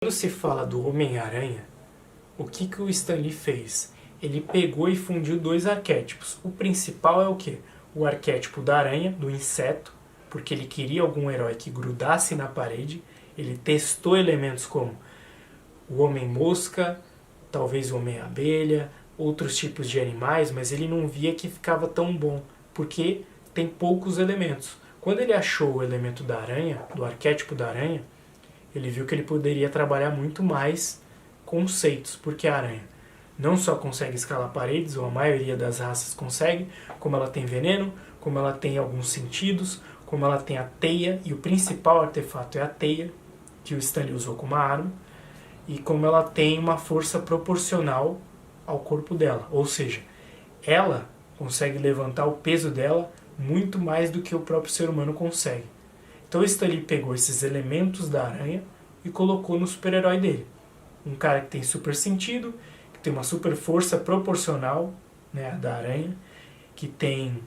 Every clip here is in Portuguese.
Quando se fala do Homem-Aranha, o que o Stan Lee fez? Ele pegou e fundiu dois arquétipos. O principal é o quê? O arquétipo da aranha, do inseto, porque ele queria algum herói que grudasse na parede. Ele testou elementos como o Homem-Mosca, talvez o Homem-Abelha, outros tipos de animais, mas ele não via que ficava tão bom, porque tem poucos elementos. Quando ele achou o elemento da aranha, do arquétipo da aranha, ele viu que ele poderia trabalhar muito mais conceitos, porque a aranha não só consegue escalar paredes, ou a maioria das raças consegue, como ela tem veneno, como ela tem alguns sentidos, como ela tem a teia, e o principal artefato é a teia, que o Stan Lee usou como arma, e como ela tem uma força proporcional ao corpo dela, ou seja, ela consegue levantar o peso dela muito mais do que o próprio ser humano consegue. Então o Stan Lee pegou esses elementos da aranha e colocou no super-herói dele. Um cara que tem super sentido, que tem uma super força proporcional, né, da aranha, que tem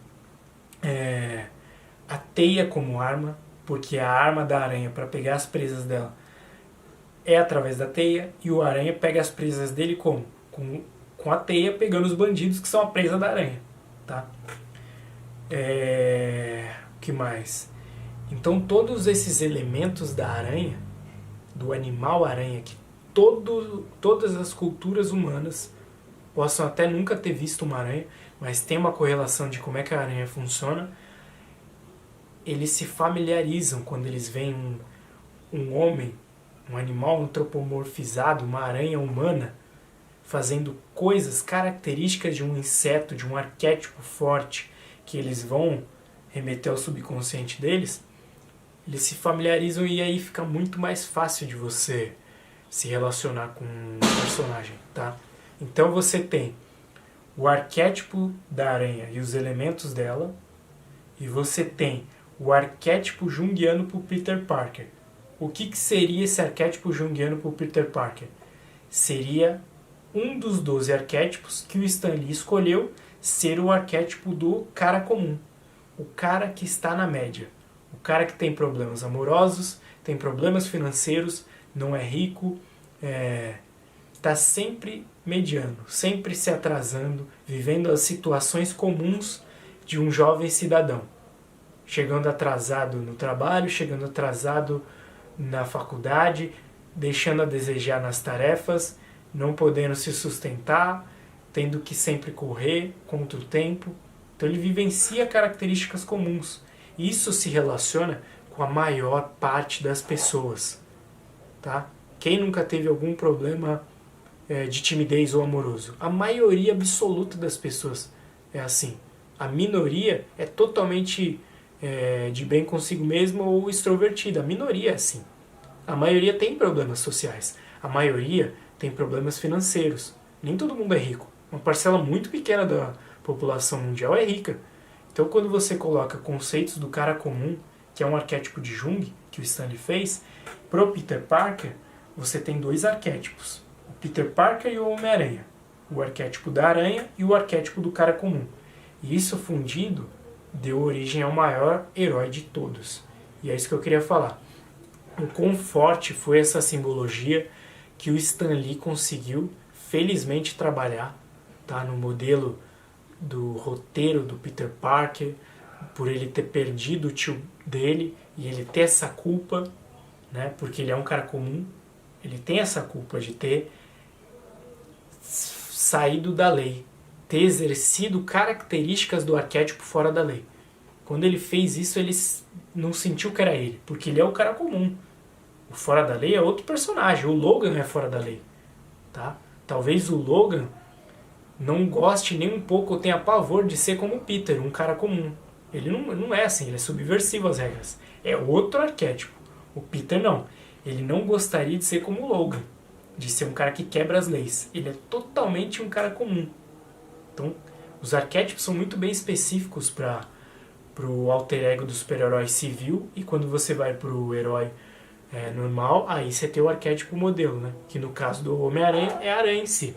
a teia como arma, porque a arma da aranha para pegar as presas dela é através da teia, e o aranha pega as presas dele como? Com a teia, pegando os bandidos que são a presa da aranha. Tá? O que mais? Então todos esses elementos da aranha, do animal aranha, que todas as culturas humanas possam até nunca ter visto uma aranha, mas tem uma correlação de como é que a aranha funciona, eles se familiarizam quando eles veem um homem, um animal antropomorfizado, uma aranha humana, fazendo coisas características de um inseto, de um arquétipo forte, que eles vão remeter ao subconsciente deles. Eles se familiarizam e aí fica muito mais fácil de você se relacionar com um personagem, tá? Então você tem o arquétipo da aranha e os elementos dela, e você tem o arquétipo junguiano para o Peter Parker. O que seria esse arquétipo junguiano para o Peter Parker? Seria um dos 12 arquétipos que o Stan Lee escolheu ser o arquétipo do cara comum, o cara que está na média. O cara que tem problemas amorosos, tem problemas financeiros, não é rico, está sempre mediano, sempre se atrasando, vivendo as situações comuns de um jovem cidadão. Chegando atrasado no trabalho, chegando atrasado na faculdade, deixando a desejar nas tarefas, não podendo se sustentar, tendo que sempre correr contra o tempo. Então ele vivencia características comuns. Isso se relaciona com a maior parte das pessoas. Tá? Quem nunca teve algum problema de timidez ou amoroso? A maioria absoluta das pessoas é assim. A minoria é totalmente de bem consigo mesmo ou extrovertida. A minoria é assim. A maioria tem problemas sociais. A maioria tem problemas financeiros. Nem todo mundo é rico. Uma parcela muito pequena da população mundial é rica. Então, quando você coloca conceitos do cara comum, que é um arquétipo de Jung, que o Stan Lee fez, pro Peter Parker, você tem dois arquétipos. O Peter Parker e o Homem-Aranha. O arquétipo da aranha e o arquétipo do cara comum. E isso fundido deu origem ao maior herói de todos. E é isso que eu queria falar. O quão forte foi essa simbologia que o Stan Lee conseguiu, felizmente, trabalhar, tá, no modelo do roteiro do Peter Parker, por ele ter perdido o tio dele e ele ter essa culpa, né, porque ele é um cara comum, ele tem essa culpa de ter saído da lei, ter exercido características do arquétipo fora da lei. Quando ele fez isso, ele não sentiu que era ele, porque ele é o cara comum. O fora da lei é outro personagem, o Logan é fora da lei. Tá? Talvez o Logan não goste nem um pouco ou tenha pavor de ser como o Peter, um cara comum. Ele não é assim, ele é subversivo às regras. É outro arquétipo. O Peter não. Ele não gostaria de ser como o Logan, de ser um cara que quebra as leis. Ele é totalmente um cara comum. Então, os arquétipos são muito bem específicos para o alter ego do super-herói civil, e quando você vai para o herói normal, aí você tem o arquétipo modelo, né? Que no caso do Homem-Aranha é a aranha em si.